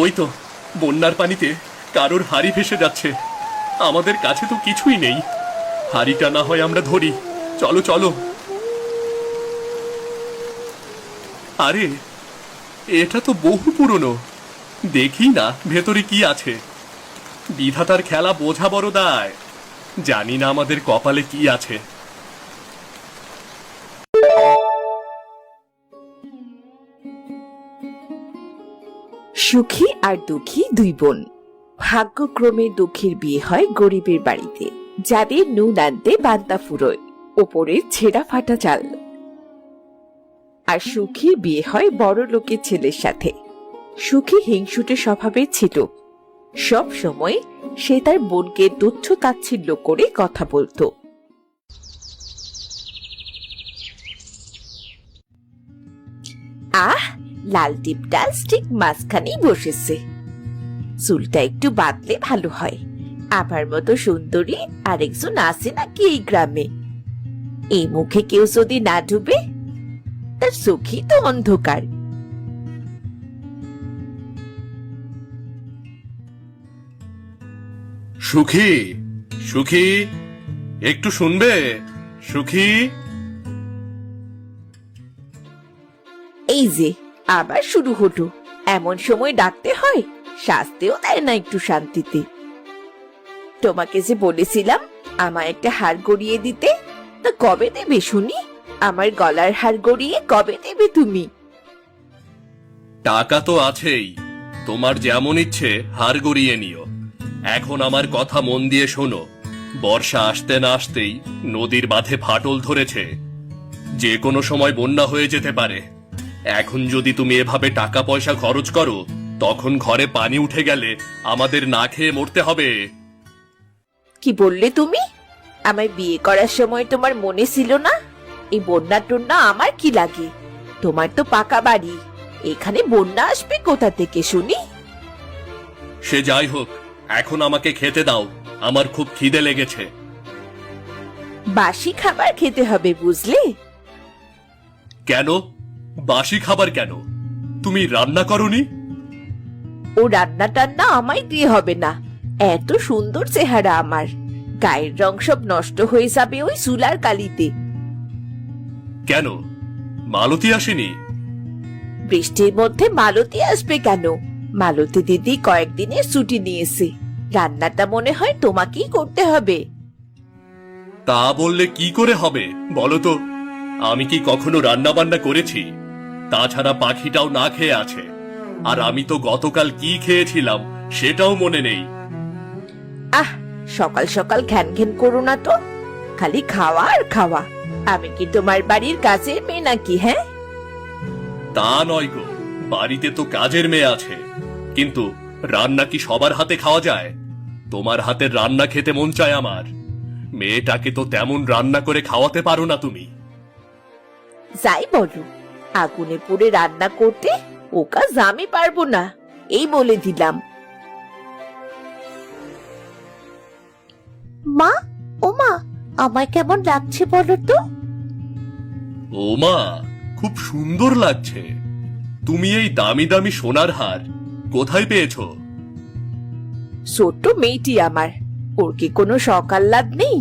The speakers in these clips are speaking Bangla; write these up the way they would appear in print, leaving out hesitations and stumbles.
ওই তো বন্যার পানিতে কারোর হাড়ি ভেসে যাচ্ছে। আমাদের কাছে তো কিছুই নেই। হাড়িটা না হয় আমরা ধরি। চলো চলো। আরে, এটা তো বহু পুরনো। দেখি না ভেতরে কি আছে। বিধাতার খেলা বোঝা বড় দায়। জানি না আমাদের কপালে কি আছে। সুখী আর দুঃখী দুই বোন। ভাগ্যক্রমে দুঃখীর বিয়ে হয় গরিবের বাড়িতে, যাদের নুন আনতে বান্তা ফুরোয়, ওপরে ছেঁড়া ফাটা চাল। আর সুখীর বিয়ে হয় বড় লোকের ছেলের সাথে। সুখী হিংসুটে স্বভাবের ছিল। সব সময় সে তার বোনকে তুচ্ছ তাচ্ছিল্য করে কথা বলতো। আহ, লাল টিপটা ঠিক মাঝখানেই বসেছে। চুলটা একটু বাঁধলে ভালো হয়। আমার মতো সুন্দরী আরেকজন আছে নাকি এই গ্রামে? এই মুখে কেউ যদি না ডুবে, তার চোখই তো অন্ধকার। সুখী, সুখী, একটু শুনবে? সুখী। এই যে আবার শুরু হলো। এমন সময় ডাকতে হয়, শাস্তিও দেয় না একটু শান্তিতে। তোমাকে যে বলেছিলাম আমায় একটা হার গড়িয়ে দিতে, তা কবে দেবে শুনি? আমার গলার হার গড়িয়ে কবে দেবে তুমি? টাকা তো আছেই, তোমার যেমন ইচ্ছে হার গড়িয়ে নিও। এখন আমার কথা মন দিয়ে শোনো। বর্ষা আসতে না আসতেই নদীর বাঁধে ফাটল ধরেছে। যে কোনো সময় বন্যা হয়ে যেতে পারে। এখন যদি তুমি এভাবে টাকা পয়সা খরচ করো, তখন ঘরে পানি উঠে গেলে আমাদের না খেয়ে মরতে হবে। কি বললে তুমি? আমায় বিয়ে করার সময় তোমার মনে ছিল না? এই বন্যা টন্যা আমার কি লাগে? তোমার তো পাকা বাড়ি, এখানে বন্যা আসবে কোথা থেকে শুনি? সে যাই হোক, এখন আমাকে খেতে দাও। আমার খুব খিদে লেগেছে। বাসি খাবার খেতে হবে বুঝলে? কেন? বাসি খাবার কেন? তুমি রান্না করনি? ও রান্না টান্না আমায় দিয়ে হবে না। এত সুন্দর চেহারা আমার, গায়ের রং সব নষ্ট হয়ে যাবে ওই চুলার কালিতে। কেন, মালতী আসেনি? বৃষ্টির মধ্যে মালতী আসবে কেন? মালতী দিদি কয়েকদিনের ছুটি নিয়েছে। রান্নাটা মনে হয় তোমাকেই করতে হবে। তা বললে কি করে হবে বলো তো? আমি কি কখনো রান্না বান্না করেছি? তাছাড়া পাখিটাও না খেয়ে আছে। আর আমি তো গতকাল কি খেয়েছিলাম সেটাও মনে নেই। আহ, সকাল সকাল ঘ্যান ঘ্যান করো না তো। খালি খাওয়া আর খাওয়া। আমি কি তোমার বাড়ির কাজের মেয়ে নাকি? হ্যাঁ, তা নয় গো, বাড়িতে তো কাজের মেয়ে আছে, কিন্তু রান্না কি সবার হাতে খাওয়া যায়? তোমার হাতের রান্না খেতে মন চায় আমার। মেয়েটাকে তো তেমন রান্না করে খাওয়াতে পারো না তুমি। যাই বলো, আগুনে পুড়ে রান্না করতে ও কাজ আমি পারবো না, এই বলে দিলাম। মা, ও মা, আমায় কেমন লাগছে বলো তো? ও মা, খুব সুন্দর লাগছে। তুমি এই দামি দামি সোনার হার কোথায় পেয়েছো? ছোট্ট মেয়েটি আমার, ওর কি কোনো সকাল্লাদ নেই?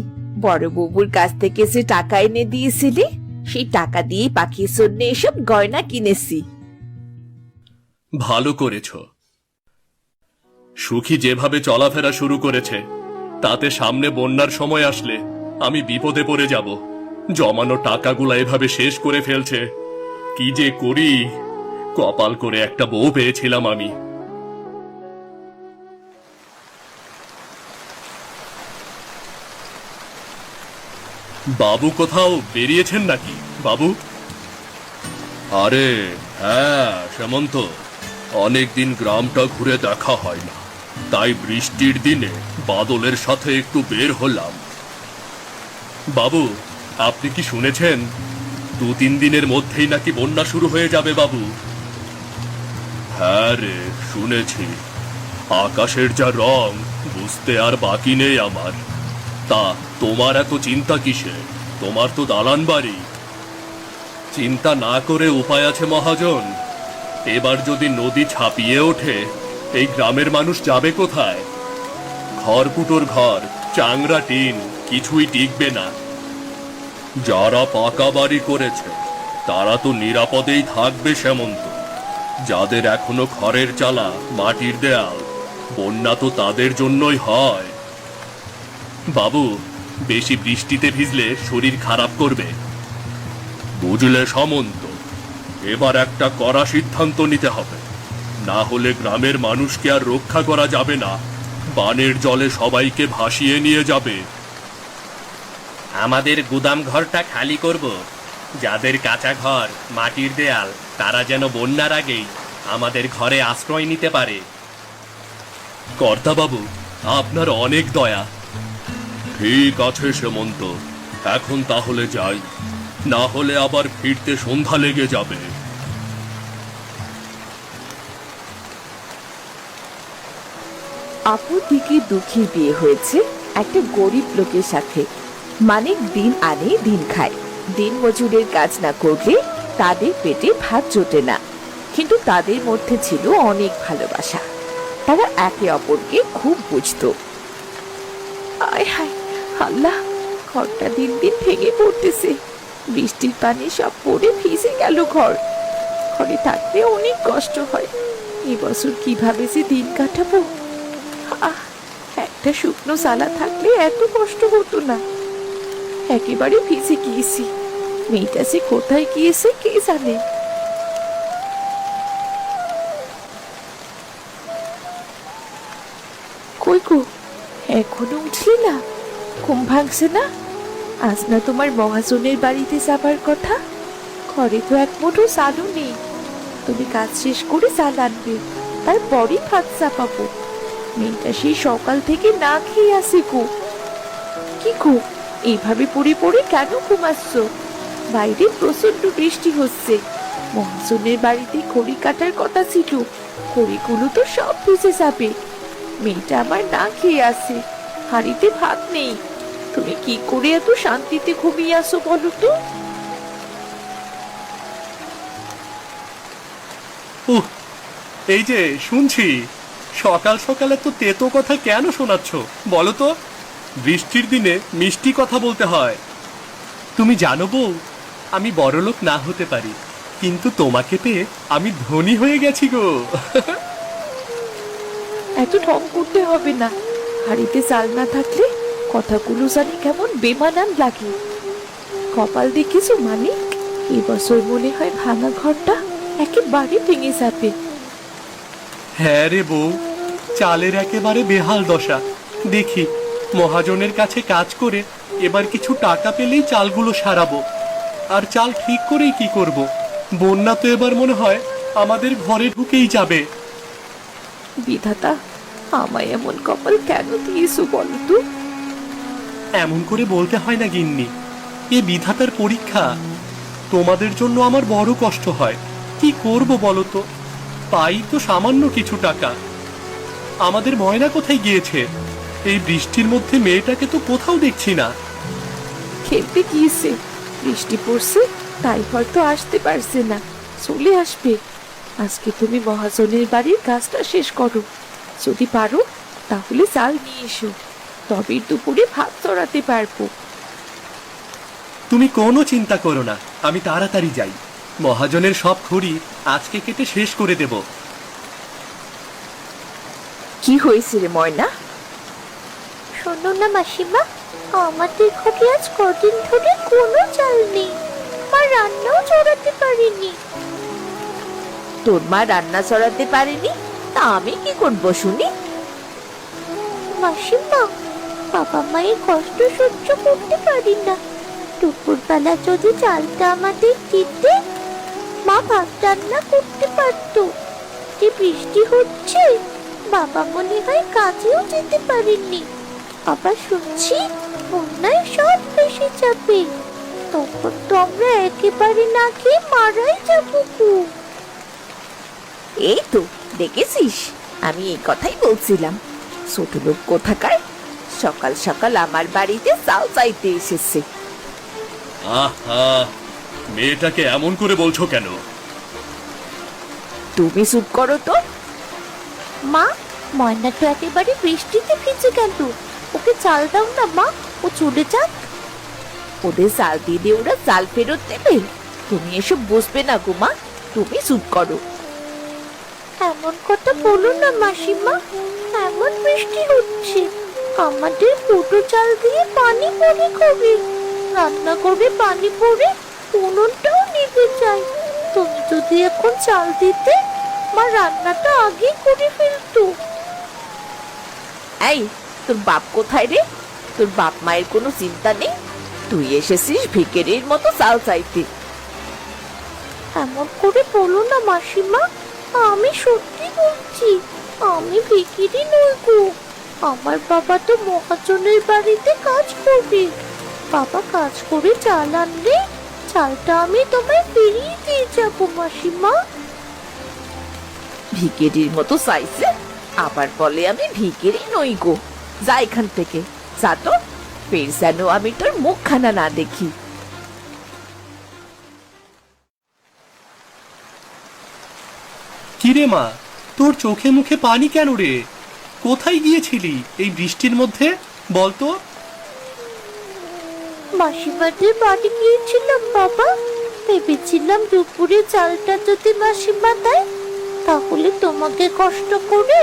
বড় বাবুর কাছ থেকে যে টাকা এনে দিয়েছিলি, সেই টাকা দিয়ে পাখির জন্য এসব গয়না কিনেছি। ভালো করেছো। সুখী যেভাবে চলাফেরা শুরু করেছে, তাতে সামনে বন্যার সময় আসলে আমি বিপদে পড়ে যাব। জমানো টাকাগুলো এভাবে শেষ করে ফেলছে। কি যে করি! কপাল করে একটা বউ পেয়েছিলাম আমি। বাবু কোথাও বেরিয়েছেন নাকি? বাবু? আরে হ্যাঁ সেমন্ত, অনেকদিন গ্রামটা ঘুরে দেখা হয় না, তাই বৃষ্টির দিনে বাদলের সাথে একটু বের হলাম। বাবু, আপনি কি শুনেছেন 2-3 দিনের মধ্যেই নাকি বন্যা শুরু হয়ে যাবে বাবু? হ্যাঁ রে, শুনেছি। আকাশের যা রং, বুঝতে আর বাকি নেই আমার। তা তোমার এত চিন্তা কিসে? তোমার তো দালান বাড়ি। চিন্তা না করে উপায় আছে মহাজন। এবার যদি নদী ছাপিয়ে ওঠে, এই গ্রামের মানুষ যাবে কোথায়? খড়কুটোর ঘর, চাংড়া টিন কিছুই টিকবে না। যারা পাকা বাড়ি করেছে তারা তো নিরাপদেই থাকবে সেমন্ত। যাদের এখনো খড়ের চালা, মাটির দেয়াল, বন্যা তো তাদের জন্যই হয়। বাবু, বেশি বৃষ্টিতে ভিজলে শরীর খারাপ করবে। বুঝলে সামন্ত, এবার একটা কড়া সিদ্ধান্ত নিতে হবে, না হলে গ্রামের মানুষকে আর রক্ষা করা যাবে না। বানের জলে সবাইকে ভাসিয়ে নিয়ে যাবে। আমাদের গুদাম ঘরটা খালি করব। যাদের কাঁচা ঘর, মাটির দেয়াল, তারা যেন বন্যার আগেই আমাদের ঘরে আশ্রয় নিতে পারে। কর্তাবাবু, আপনার অনেক দয়া। ঠিক আছে সেমন্ত, এখন তাহলে যাই, না হলে আবার ফিরতে সন্ধ্যা লেগে যাবে। আপুর দিকে দুঃখীর বিয়ে হয়েছে একটা গরিব লোকের সাথে। মানিক দিন আনে দিন খায়, দিন মজুরের কাজ না করলে তাদের পেটে ভাত জোটে না। কিন্তু তাদের মধ্যে ছিল অনেক ভালোবাসা। তারা একে অপরকে খুব বুঝতো। আয় হায় আল্লাহ, ঘরটা দিন দিন ভেঙে পড়তেছে। বৃষ্টির পানি সব পড়ে ভিজে গেল ঘর। ঘরে থাকতে অনেক কষ্ট হয়। এবছর কিভাবে যে দিন কাটাবো। একটা শুকনো সালা থাকলে এত কষ্ট হতো না। একেবারে ভিজে গিয়েছি। মেয়েটা যে কোথায় গিয়েছে কে জানে। কই গো, এখনো উঠলি না? ঘুম ভাঙছে না? আজ না তোমার মহাজনের বাড়িতে যাবার কথা? ঘরে তো এক মুঠো চালও নেই। তুমি কাজ শেষ করে চাল আনবে, তারপরই ভাত চাপাবো। মেয়েটা সেই সকাল থেকে না খেয়ে আসে গো। কি গো, এইভাবে পড়ে পড়ে কেন ঘুমাচ্ছ? বাইরে প্রচন্ড বৃষ্টি হচ্ছে। মহাজনের বাড়িতে খড়ি কাটার কথা ছিল, খড়িগুলো তো সব ভিজে যাবে। মেয়েটা আমার না খেয়ে আসে, হাড়িতে ভাত নেই। তুমি কি করে এত শান্তিতে ঘুমিয়ে আসো বলো তো? এই যে শুনছি, সকাল সকালে তো তেতো কথা কেন শোনাচ্ছ বলো তো? বৃষ্টির দিনে মিষ্টি কথা বলতে হয়। তুমি জানো বউ, আমি বড়লোক না হতে পারি, কিন্তু তোমাকে পেয়ে আমি ধনী হয়ে গেছি গো। এত ঢং করতে হবে না। হাড়িতে চাল না থাকলে কথাগুলো জানি কেমন বেমানান লাগে। কপাল দেখেছো মানিক, এবছর মনে হয় ভাঙা ঘরটা একেবারে ভেঙে যাবে। হ্যাঁ রে বউ, চালের একেবারে বেহাল দশা। দেখি মহাজনের কাছে কাজ করে এবার কিছু টাকা পেলেই চালগুলো সারাবো। আর চাল ঠিক করেই কি করব, বন্যা তো এবার মনে হয় আমাদের ঘরে ঢুকেই যাবে। বিধাতা, আমায় এমন কপাল কেন দিয়েছো বলো তো? এমন করে বলতে হয় না গিন্নি, এ বিধাতার পরীক্ষা। তোমাদের জন্য আমার বড় কষ্ট হয়, কি করব বলো তো? পাই তো সামান্য কিছু টাকা। আমাদের ময়না কোথায় গিয়েছে? এই বৃষ্টির মধ্যে মেয়েটাকে তো কোথাও দেখছি না। খেলতে গিয়েছে, বৃষ্টি পড়ছে তাই হয়তো আসতে পারছে না, চলে আসবে। আজকে তুমি মহাজনের বাড়ির কাজটা শেষ করো। যদি পারো তাহলে চাল নিয়ে এসো, তবে দুপুরে ভাত চড়াতে পারবো। তুমি কোনো চিন্তা করো না, আমি তাড়াতাড়ি যাই। মহাজনের সব খড়ি আজকে কেটে শেষ করে দেব। কি হয়েছে রে ময়না? শোনো না মাসিমা, আমাদের ঘরে আজ কদিন ধরে কোনো চাল নেই। মা রান্নাও চড়াতে পারেনি। তোর মা রান্না চড়াতে পারেনি, তা আমি কি করবো শুনি? মাসিমা, বাবা মায়ের কষ্ট সহ্য করতে পারি না। দুপুরবেলা যদি চালটা আমাদের দিতে, মা ভাত রান্না করতে পারতো। যে বৃষ্টি হচ্ছে, বাবা মনে হয় কাজেও যেতে পারেননি। আবার শুনছি বন্যায় সব ভেসে যাবে। তখন তো আমরা একেবারে না খেয়ে মারাই যাবো গো। এই তো দেখেছিস, আমি এই কথাই বলছিলাম। ছোট লোক কোথাকার, সকাল সকাল আমার বাড়িতে চাল চাইতে এসেছে। আহা, মেয়েটাকে এমন করে বলছো কেন? তুমি চুপ করো তো। মা, ময়না তো একেবারে বৃষ্টিতে ভিজে গেল। ওকে চাল দাও না মা, ও চলে যাক। ওদের চাল দিয়ে দিয়ে ওরা চাল ফেরত দেবে? তুমি এসব বুঝবে না গো মা, তুমি চুপ করো। এমন কথা বলো না মাসিমা, এমন বৃষ্টি হচ্ছে, আমাদের ফুটো চাল দিয়ে পানি পড়ে খাবে, রান্না করে পানি পড়ে উনুনটাও নিভে যায়। তুমি যদি এখন চাল দিতে, মা রান্নাটা আগে করে ফেলতো। এই, তোর বাপ কোথায় রে? তোর বাপ মায়ের কোনো চিন্তা নেই? তুই এসেছিস ভিখারির মতো চাল চাইতে। এমন করে বলো না মাসিমা, আমি সত্যি বলছি, আমি ভিখিরি নই গো। আমার বাবা তো মহাজনের বাড়িতে কাজ করবে। বাবা কাজ করে চাল আনলে চালটা আমি তোমায় ফিরিয়ে দিয়ে যাবো মাসিমা। ভিখারির মতো চাইছে, আবার বলে আমি ভিখারি নই গো। যা এখান থেকে, যা তো, ফের যেন আমি তোর মুখখানা না দেখি। কিরে মা, তোর চোখে মুখে পানি কেন রে? কোথায় গিয়েছিলি এই বৃষ্টির মধ্যে, বলতো? মাসিমাদের বাড়ি গিয়েছিলাম বাবা। ভেবেছিলাম দুপুরে চালটা যদি মাসিমা দেয়, তাহলে তোমাকে কষ্ট করে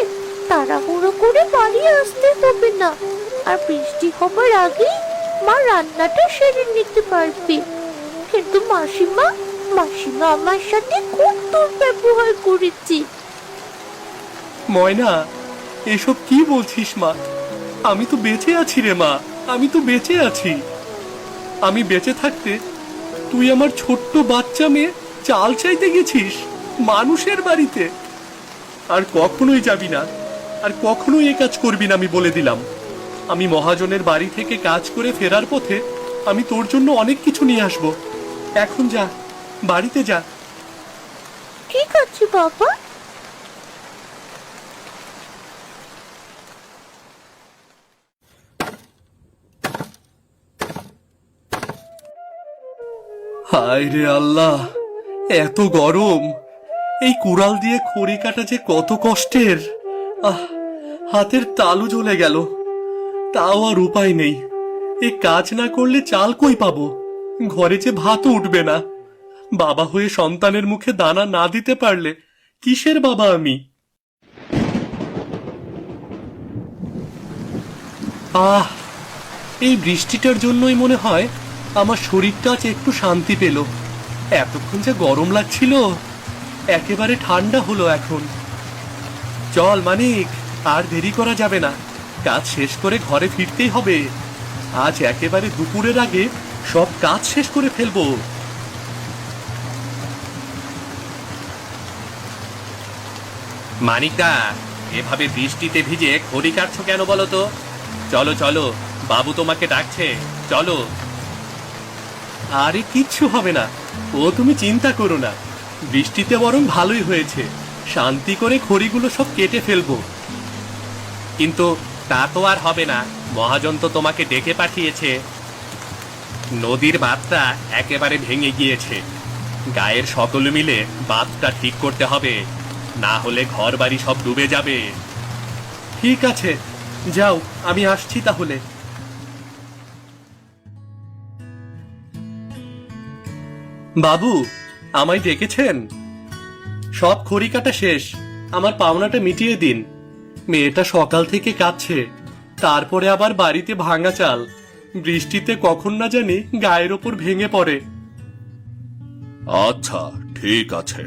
তাড়াহুড়ো করে বাড়ি আসতে হবে না, আর বৃষ্টি হবার আগেই মা রান্নাটা সেরে নিতে পারবে। কিন্তু মাসিমা মাসিমা আমার সাথে খুব দুর্ব্যবহার করেছে। ময়না, এসব কি বলছিস মা? আমি তো বেঁচে আছি রে মা, আমি তো বেঁচে আছি। আমি বেঁচে থাকতে তুই আমার ছোট্ট বাচ্চা মেয়ে চাল চাইতে গেছিস মানুষের বাড়িতে? আর কখনোই যাবি না, আর কখনোই এ কাজ করবি না, আমি বলে দিলাম। আমি মহাজনের বাড়ি থেকে কাজ করে ফেরার পথে আমি তোর জন্য অনেক কিছু নিয়ে আসবো। এখন যা, বাড়িতে যা। ঠিক আছে বাবা। হায় রে আল্লাহ, এত গরম! এই কুড়াল দিয়ে খড়ি কাটা যে কত কষ্টের! আহ, হাতের তালু জ্বলে গেল। তাও আর উপায় নেই, এই কাজ না করলে চাল কই পাবো? ঘরে যে ভাতও উঠবে না। বাবা হয়ে সন্তানের মুখে দানা না দিতে পারলে কিসের বাবা আমি? আহ, এই বৃষ্টিটার জন্যই মনে হয় আমার শরীরটা আজ একটু শান্তি পেল। এতক্ষণ যে গরম লাগছিল, একেবারে ঠান্ডা হলো এখন। চল মানিক, আর দেরি করা যাবে না, কাজ শেষ করে ঘরে ফিরতেই হবে। আজ একেবারে দুপুরের আগে সব কাজ শেষ করে ফেলবো। মানিকদা, এভাবে বৃষ্টিতে ভিজে খড়ি কাটছো কেন বলো তো? চলো চলো, বাবু তোমাকে ডাকছে, চলো। আরে কিচ্ছু হবে না, ও তুমি চিন্তা করো না। বৃষ্টিতে বরং ভালোই হয়েছে, শান্তি করে খড়িগুলো সব কেটে ফেলবো। কিন্তু তা তো আর হবে না, মহাজন তো তোমাকে ডেকে পাঠিয়েছে। নদীর বাঁধটা একেবারে ভেঙে গিয়েছে, গায়ের সকলে মিলে বাঁধটা ঠিক করতে হবে, না হলে ঘর বাড়ি সব ডুবে যাবে। ঠিক আছে, যাও, আমি আসছি তাহলে। বাবু, আমায় ডেকেছেন? সব খড়ি কাটা শেষ, আমার পাওনাটা মিটিয়ে দিন। মেয়েটা সকাল থেকে কাঁদছে, তারপরে আবার বাড়িতে ভাঙা চাল, বৃষ্টিতে কখন না জানি গায়ের ওপর ভেঙে পড়ে। আচ্ছা, ঠিক আছে।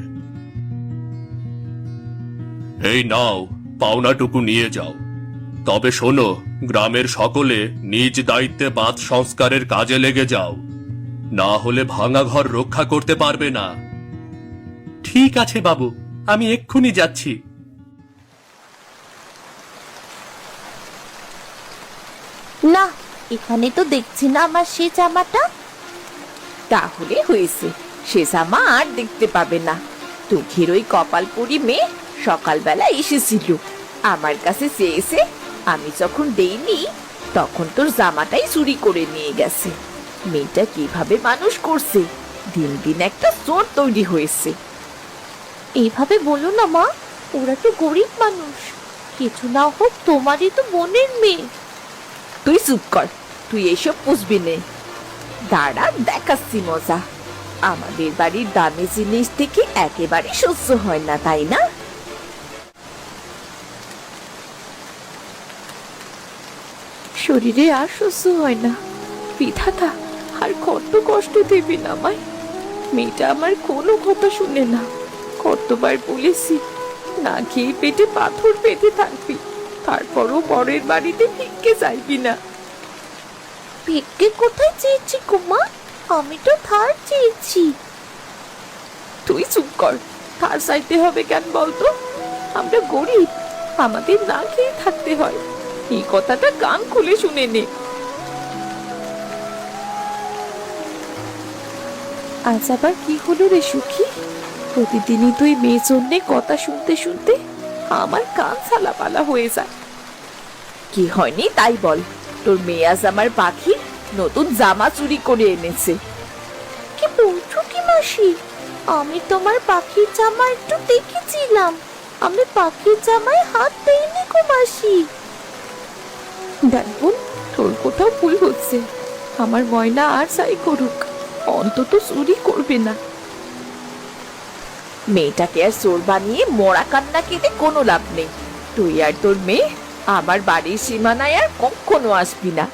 এই নাও, পাওনাটুকু নিয়ে যাও। তবে শোনো, গ্রামের সকলে নিজ দায়িত্বে বাঁধ সংস্কারের কাজে লেগে যাও, না হলে ভাঙা ঘর রক্ষা করতে পারবে না। ঠিক আছে বাবু, আমি এক্ষুনি যাচ্ছি। না, এখানে তো দেখছি না আমার সে জামাটা। তাহলে হয়েছে, সে জামা আর দেখতে পাবে না। দুঃখের ওই কপাল পরি মেয়ে সকালবেলা এসেছিল, আমার কাছে চেয়েছে, আমি যখন দেইনি তখন তোর জামাটাই চুরি করে নিয়ে গেছে। মেয়েটা কিভাবে মানুষ করছে, দিন দিন একটা চোর তৈরি হয়েছে। এইভাবে বলো না মা, ওরা তো গরিব মানুষ, কিছু না হোক তোমারই তো বোনের মেয়ে। তুই চুপ কর, তুই এসব বুঝবি নে। দাঁড়া, দেখাচ্ছি মজা। আমাদের বাড়ির দামি জিনিস থেকে একেবারে সহ্য হয় না, তাই না? শরীরে আর সহ্য হয় না। বিধাতা, আর কত কষ্ট দেবি না আমায়। মেয়েটা আমার কোনো কথা শুনে না। কতবার বলেছি না খেয়ে পেটে পাথর পেতে থাকবি, তারপরও পরের বাড়িতে ভিক্ষে চাইবি না। ভিক্ষে কোথায় চেয়েছি কুমা? আমি তো ধার চেয়েছি। তুই চুপ কর। ধার চাইতে হবে কেন বলতো? আমরা গরিব, আমাদের না খেয়ে থাকতে হয়। এই কথাটা কান খুলে শুনে নে। আজ আবার কি হলো রে সুখী? প্রতিদিনই তুই মেয়ে জন্যে কথা শুনতে শুনতে আমার কান ছালাপালা হয়ে যায়। কি হয়নি তাই বল। তোর মেয়ে আজ আমার পাখির নতুন জামা চুরি করে এনেছে। কি বলছো কি মাসি? আমি তোমার পাখির জামা একটু দেখেছিলাম। আমি পাখির জামায় হাত দেইনি গো মাসি। দেখ বোন, তোর কোথাও ভুল হচ্ছে। আমার ময়না আর যাই করুক, অন্তত চুরি করবে না। মেয়েটাকে আর চোর বানিয়ে মরা কান্না কেটে কোনো লাভ নেই। তুই আর তোর মেয়ে আমার বাড়ির সীমানায় আর কখনো আসবি না।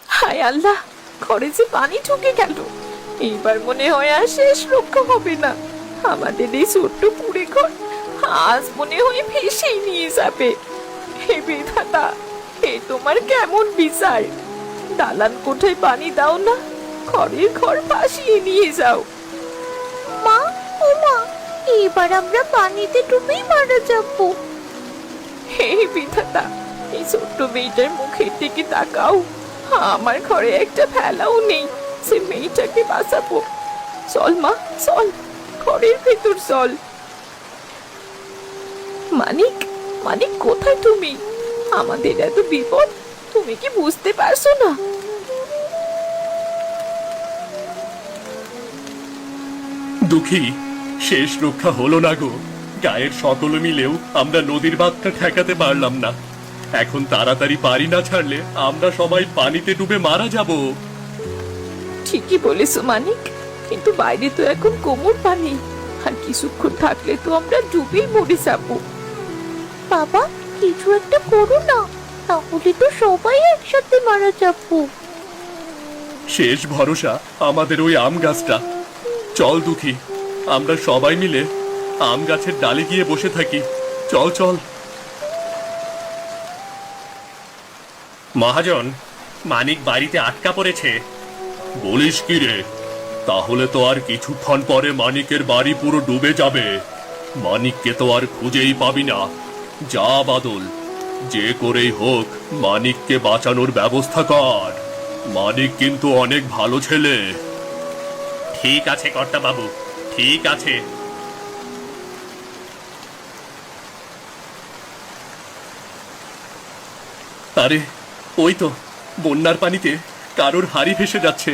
হায় আল্লাহ, ঘরে যে পানি ঢুকে গেল। এইবার মনে হয় আর শেষ রক্ষা হবে না। আমাদের এই ছোট্ট কুড়ে ঘর আজ মনে হয় ভেসেই নিয়ে যাবে। হে বিধাতা, হে তোমার কেমন বিচার! দালান কোঠায় পানি দাও না, ঘরের ঘর ভাসিয়ে নিয়ে যাও। মা, ও মা, এবার আমরা পানিতে ডুবেই মারা যাবো। হে বিধাতা, এই ছোট্ট মেয়েটার মুখের দিকে তাকাও। আমার ঘরে একটা ফেলাও নেই, সে মেয়েটাকে বাঁচাবো। চল মা, চল, ঘরের ভেতর চল। মানিক, মানিক কোথায় তুমি? আমাদের এত বিপদ, তুমি কি বুঝতে পারছো না? দুঃখী, শেষ রক্ষা হলো না গো। গায়ের সকলে মিলেও আমরা নদীর বাঁধটা ঠেকাতে পারলাম না। এখন তাড়াতাড়ি বাড়ি না ছাড়লে আমরা সবাই পানিতে ডুবে মারা যাব। ঠিকই বলেছো মানিক, কিন্তু বাইরে তো এখন কোমর পানি। আর কিছুক্ষণ থাকলে তো আমরা ডুবেই মরে যাবো। বাবা, কিছু একটা করো না, তাহলে তো সবাই একসাথে মারা যাবো। শেষ ভরসা আমাদের ওই আম গাছটা। চল দুঃখী, আমরা সবাই মিলে আম গাছের ডালে গিয়ে বসে থাকি। চল চল। মহাজন, মানিক বাড়িতে আটকা পড়েছে। বলিস কি রে? তাহলে তো আর কিছুক্ষণ পরে মানিকের বাড়ি পুরো ডুবে যাবে। মানিককে তো আর খুঁজেই পাবি না। যা বাদল, যে করেই হোক মানিককে বাঁচানোর ব্যবস্থা কর। মানিক কিন্তু অনেক ভালো ছেলে। ঠিক আছে কর্তা বাবু, ঠিক আছে। আরে ওই তো বন্যার পানিতে কারোর হাড়ি ভেসে যাচ্ছে।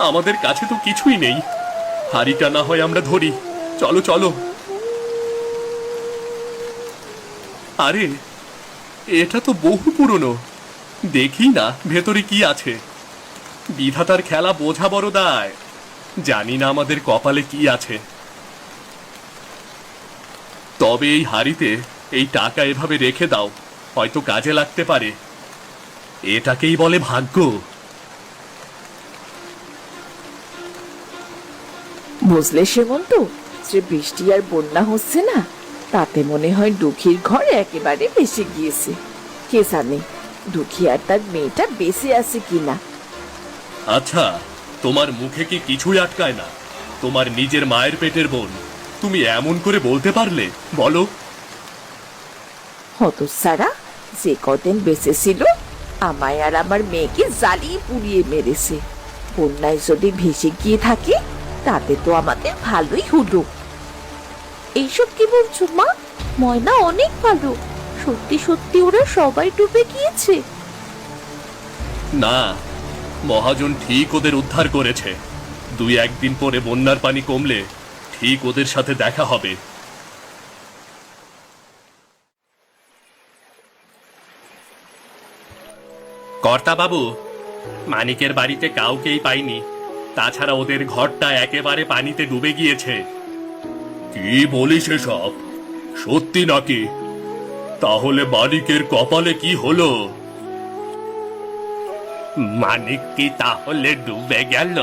আমাদের কাছে তো কিছুই নেই। হাড়িটা না হয় আমরা ধরি। চলো চলো। আরে এটা তো বহু পুরনো। দেখি না ভেতরে কি আছে। বিধাতার খেলা বোঝা বড় দায়। জানি না আমাদের কপালে কি আছে। তবে এই হাড়িতে এই টাকা এভাবে রেখে দাও, হয়তো কাজে লাগতে পারে। এটাকেই বলে ভাগ্য। বুঝলে সেমন্ত, যে বৃষ্টি আর বন্যা হচ্ছে না, তাতে মনে হয় দুঃখীর ঘর একেবারে ভেসে গিয়েছে। কে জানে দুঃখী আর তার মেয়েটা বেঁচে আছে কিনা। আচ্ছা, তোমার মুখে কি কিছুই আটকায় না? তোমার নিজের মায়ের পেটের বোন, তুমি এমন করে বলতে পারলে? বলো। হতচ্ছাড়া, যে কদিন বেঁচে ছিল আমায় আর আমার মেয়েকে জ্বালিয়ে পুড়িয়ে মেরেছে। বন্যায় যদি ভেসে গিয়ে থাকে তাতে তো আমাদের ভালোই হলো। এইসব কি বলছো মা? ময়না অনেক ভালো। সত্যি সত্যি ওরা সবাই ডুবে গিয়েছে? না, মহাজন ঠিক ওদের উদ্ধার করেছে। 2-1 দিন পরে বন্যার পানি কমলে ঠিক ওদের সাথে দেখা হবে। কর্তা বাবু, মানিকের বাড়িতে কাউকেই পাইনি। তাছাড়া ওদের ঘরটা একেবারে পানিতে ডুবে গিয়েছে। কি বলিস এসব? সত্যি নাকি? তাহলে মানিকের কপালে কি হলো? মানিক কি তাহলে ডুবে গেল?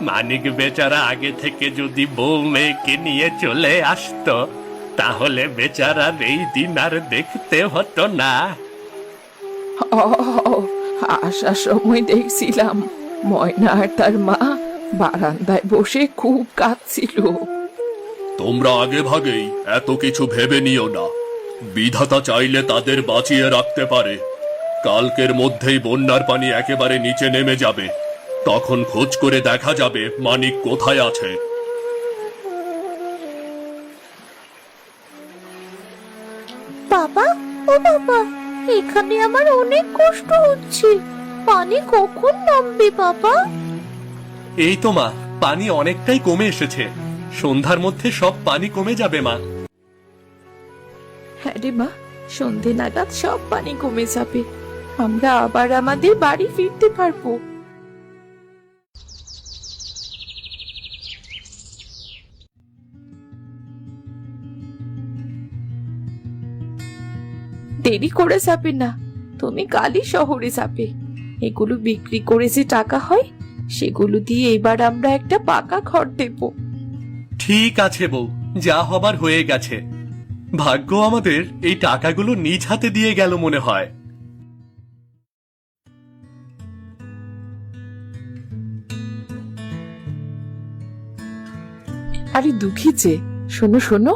মানিক বেচারা আগে থেকে যদি বউ মেয়েকে নিয়ে চলে আসতো, তাহলে বেচারার এই দিন আর দেখতে হতো না। আসার সময় দেখছিলাম ময়না আর তার মা বারান্দায় বসে খুব কাঁদছিল। তোমরা আগে ভাগেই এত কিছু ভেবে নিও না। বিধাতা চাইলে তাদের বাঁচিয়ে রাখতে পারে। কালকের মধ্যেই বন্যার পানি একেবারে নিচে নেমে যাবে। তখন খোঁজ করে দেখা যাবে মানিক কোথায় আছে। বাবা, ও বাবা, এখানে আমার অনেক কষ্ট হচ্ছে। পানি কখন নামবে বাবা? এই তো মা, পানি অনেকটাই কমে এসেছে। সন্ধ্যার মধ্যে সব পানি কমে যাবে মা। হ্যাঁ রে মা, সন্ধে নাগাদ সব পানি কমে যাবে। আমরা আবার আমাদের বাড়ি ফিরতে পারবো। দেরি করে যাবে না, তুমি কালই শহরে যাবে। এগুলো বিক্রি করে যে টাকা হয়, সেগুলো দিয়ে এবার আমরা একটা পাকা ঘর দেব। ঠিক আছে বউ, যা হবার হয়ে গেছে। ভাগ্য আমাদের এই টাকাগুলো নিজ হাতে দিয়ে গেল মনে হয়। আরে দুঃখী যে, শোনো শোনো,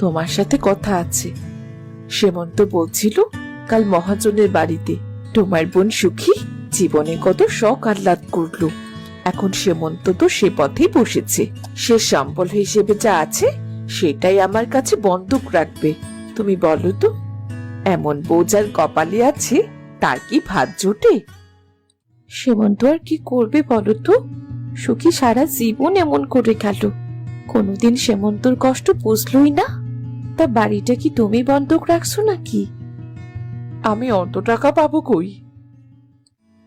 তোমার সাথে কথা আছে। সেমন্ত বলছিল কাল মহাজনের বাড়িতে তোমার বোন সুখী জীবনে কত শখ আহ্লাদ করলো। এখন সেমন্ত তো সে পথেই বসেছে। সে সম্বল হিসেবে যা আছে সেটাই আমার কাছে বন্ধক রাখবে। তুমি বলো তো, এমন বউ যার কপালে আছে তার কি ভাত জোটে? সেমন্ত আর কি করবে বলো তো? সুখী সারা জীবন এমন করে গেল, কোনোদিন সেমন্তর কষ্ট বুঝলই না। তা বাড়িটা কি তুমি বন্ধক রাখছো নাকি? আমি অত টাকা পাবো কই?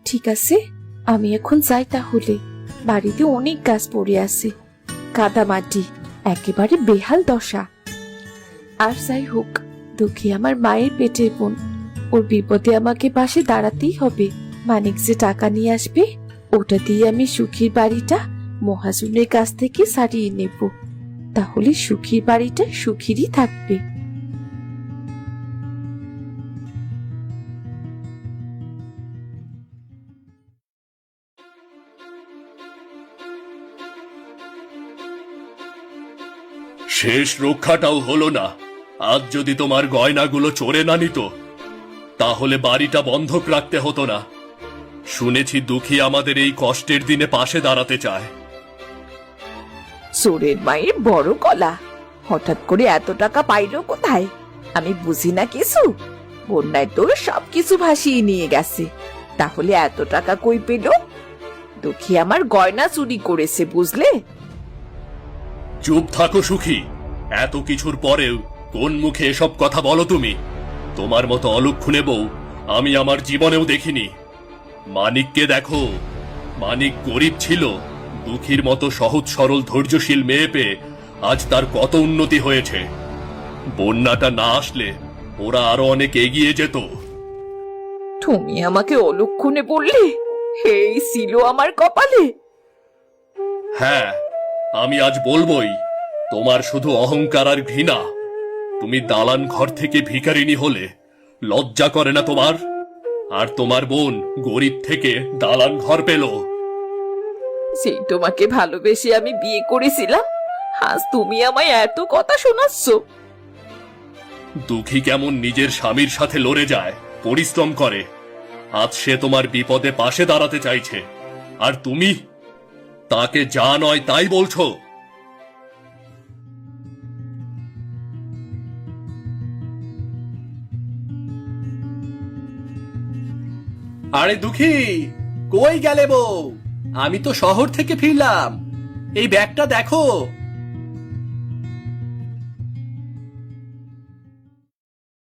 ঠিক আছে, আমি এখন যাই তাহলে। বাড়িতে অনেক গাছ পড়ে আছে, কাদা মাটি, একেবারে বেহাল দশা। আর যাই হোক, দুঃখী আমার মায়ের পেটের বোন, ওর বিপদে আমাকে পাশে দাঁড়াতেই হবে। মানিক যে টাকা নিয়ে আসবে, ওটা দিয়ে আমি সুখীর বাড়িটা মহাজনের কাছ থেকে সারিয়ে নেব। তাহলে সুখীর বাড়িটা সুখীরই থাকবে। শেষ রক্ষাটাও হলো না। আজ যদি তোমার গয়নাগুলো চোরে না নিত, তাহলে বাড়িটা বন্ধক রাখতে হতো না। শুনেছি দুঃখী আমাদের এই কষ্টের দিনে পাশে দাঁড়াতে চায়। চোরের মায়ের বড় গলা, হঠাৎ করে এত টাকা পাইলো কোথায়? আমি বুঝি না কিছু। বন্যায় তোর সবকিছু ভাসিয়ে নিয়ে গেছে, তাহলে এত টাকা কই পেল? দুঃখী আমার গয়না চুরি করেছে, বুঝলে? চুপ থাকো সুখী। এত কিছুর পরেও কোন মুখে এসব কথা বলো তুমি? তোমার মতো অলক্ষণে বউ আমি আমার জীবনেও দেখিনি। মানিককে দেখো, মানিক গরিব ছিল, দুঃখীর মতো সহজ সরল ধৈর্যশীল মেয়ে পেয়ে আজ তার কত উন্নতি হয়েছে। বন্যাটা না আসলে ওরা আরো অনেক এগিয়ে যেত। তুমি আমাকে অলক্ষণে বললে? এই ছিল আমার কপালে। হ্যাঁ, আমি আজ বলবোই। তোমার শুধু অহংকার আর ঘৃণা। তুমি দালান ঘর থেকে ভিখারিনী হলে লজ্জা করে না তোমার? আর তোমার বোন গরিব থেকে দালান ঘর পেল। সেই তোমাকে ভালোবেসে আমি বিয়ে করেছিলাম, আজ তুমি আমায় এত কথা শোনাচ্ছ? দুঃখী কেমন নিজের স্বামীর সাথে লড়ে যায়, পরিশ্রম করে। আজ সে তোমার বিপদে পাশে দাঁড়াতে চাইছে, আর তুমি তাকে যা নয় তাই বলছো। আরে দুঃখী, কই গেলে বউ? আমি তো শহর থেকে ফিরলাম। এই ব্যাগটা দেখো,